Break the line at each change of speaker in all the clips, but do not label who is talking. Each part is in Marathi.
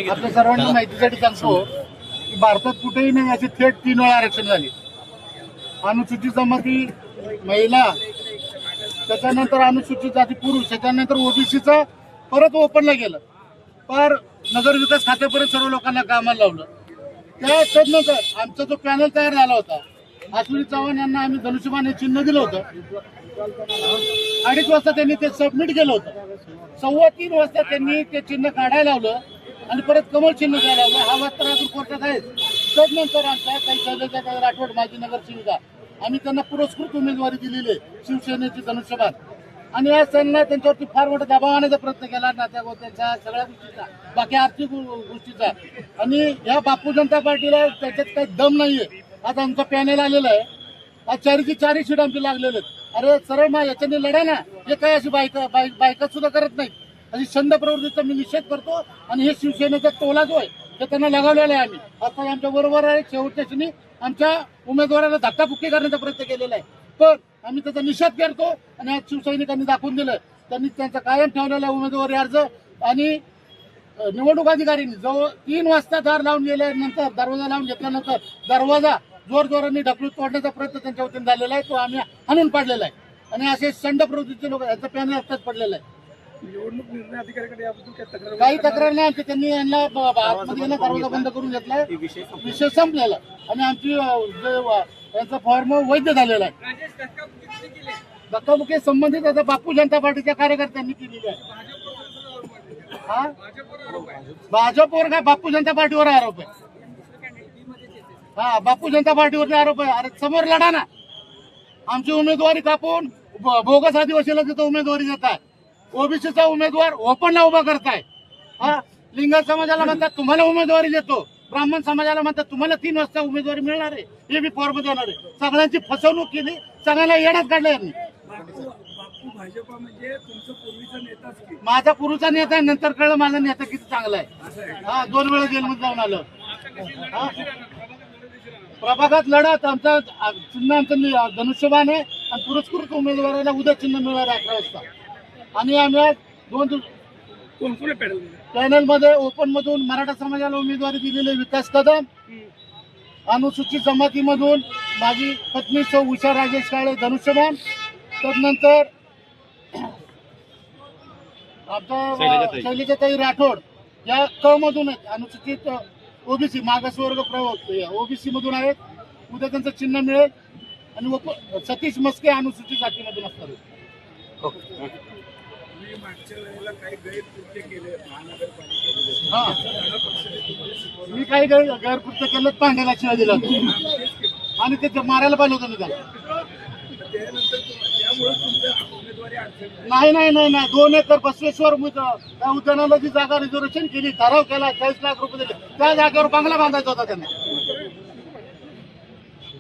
आपल्या सर्वांना माहितीसाठी सांगतो की भारतात कुठेही नाही अशी थेट 3 वेळा आरक्षण झाली. अनुसूचित जमाती महिला, त्याच्यानंतर अनुसूचित जाती पुरुष, त्याच्यानंतर ओबीसीचं परत ओपनला गेलं. पर नगर विकास खात्यापर्यंत सर्व लोकांना कामाला लावलं. त्यानंतर आमचा जो पॅनल तयार झाला होता, अश्विनी चव्हाण यांना आम्ही धनुष्यबाण हे चिन्ह दिलं होतं. 2:30 वाजता त्यांनी ते सबमिट केलं होतं. 3:15 वाजता त्यांनी ते चिन्ह काढायला लावलं आणि परत कमळ चिन्ह द्यायला लावलं. हा वाद तर अजून कोर्टात आहे. त्यानंतर आमच्या काही शैलजा राठोड माजी नगरसेविका, आम्ही त्यांना पुरस्कृत उमेदवारी दिलेली आहे शिवसेनेची धनुष्यबाण. आणि आज त्यांना त्यांच्यावरती फार मोठा दबाव आणण्याचा प्रयत्न केला, नात्या गोत्याचा सगळ्या गोष्टीचा, बाकी आर्थिक गोष्टीचा. आणि या बापू जनता पार्टीला त्याच्यात काही दम नाहीये. आज आमचा पॅनेल आलेला आहे. आज 4ची सीट आमची लागलेले आहेत. अरे सरळ मा याच्याने लढा ना. हे काय अशी बायका सुद्धा करत नाही. अशी छंद प्रवृत्तीचा मी निषेध करतो. आणि हे शिवसेनेचा टोला जो आहे ते त्यांना लगावलेला आहे. आम्ही आता आमच्या बरोबर आहे. शेवटच्या क्षणी आमच्या उमेदवाराला धक्काबुक्की करण्याचा प्रयत्न केलेला आहे. पण आम्ही त्याचा निषेध करतो. आणि आज शिवसैनिकांनी दाखवून दिलं, त्यांनी त्यांचा कायम ठेवलेला उमेदवारी अर्ज आणि निवडणूक अधिकाऱ्यांनी जवळ 3 वाजता दार लावून गेल्यानंतर, दरवाजा लावून घेतल्यानंतर दरवाजा जोरजोराने ढकलून तोडण्याचा प्रयत्न त्यांच्या वतीने झालेला आहे. तो आम्ही हाणून पाडलेला आहे. आणि असे संड प्रवृत्तीचे लोक यांचा पॅनल आत्ताच पडलेला आहे.
निवडणूक निर्णय अधिकाऱ्याकडे याबद्दल
काही तक्रार नाही आमची. त्यांनी यांना आतमध्ये दरवाजा बंद करून घेतलाय. विषय संपलेला आणि आमची यांचा फॉर्म वैध झालेला आहे. धक्काबुक्की संबंधित आता बापू जनता पार्टीच्या कार्यकर्त्यांनी केलेली आहे. हा भाजपवर काय बापू जनता पार्टीवर आरोप आहे. हा बापू जनता पार्टीवरती आरोप आहे. अरे समोर लढा ना. आमची उमेदवारी कापून बोगस आदिवासीला तिथं उमेदवारी देत आहे. ओबीसीचा उमेदवार ओपनला उभा करताय. हा लिंगायत समाजाला म्हणतात तुम्हाला उमेदवारी देतो, ब्राह्मण समाजाला म्हणतात तुम्हाला 3 वाजता उमेदवारी मिळणार आहे, हे बी फॉर्म देणार आहे. सगळ्यांची फसवणूक केली, सगळ्यांना येण्यात काढलं यांनी.
भाजप म्हणजे तुमचा पूर्वीचा नेताच की?
माझा पूर्वीचा नेता आहे. नंतर कळलं माझा नेता किती चांगला आहे. हा 2 वेळा जेलमध्ये जाऊन आलं. प्रभागात लढत आमचा चिन्ह आमचं धनुष्यबाण आहे. आणि पुरस्कृत उमेदवाराला उद्या चिन्ह मिळणार आहे 11 वाजता. आणि आम्ही 2 पॅनल मध्ये ओपन मधून मराठा समाजाला उमेदवारी दिलेली विकास कदम, अनुसूचित जमातीमधून माझी पत्नी सौ उषा राजेश काळे धनुष्यबाण, त्यानंतर आमचा शैलजाताई राठोड या क मधून आहेत. अनुसूचित ओबीसी मागासवर्ग ओबीसी मधून आहेत. उद्या त्यांचं चिन्ह मिळेल. आणि सतीश मस्के अनुसूचित जातीमधून असतात. मी काही गैरकृत्य केलं, पांढऱ्याला शिवाय दिला आणि ते मारायला पाहिजे होतं मी त्याला. नाही नाही नाही नाही 2 एकर बसवेश्वर त्या उद्यानाला जी जागा रिझर्वेशन केली, ठराव केला, 40 लाख रुपये दिले, त्या जागेवर बंगला बांधायचा होता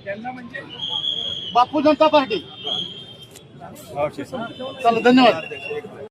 त्यांना म्हणजे बापू जनता पार्टी. चला धन्यवाद.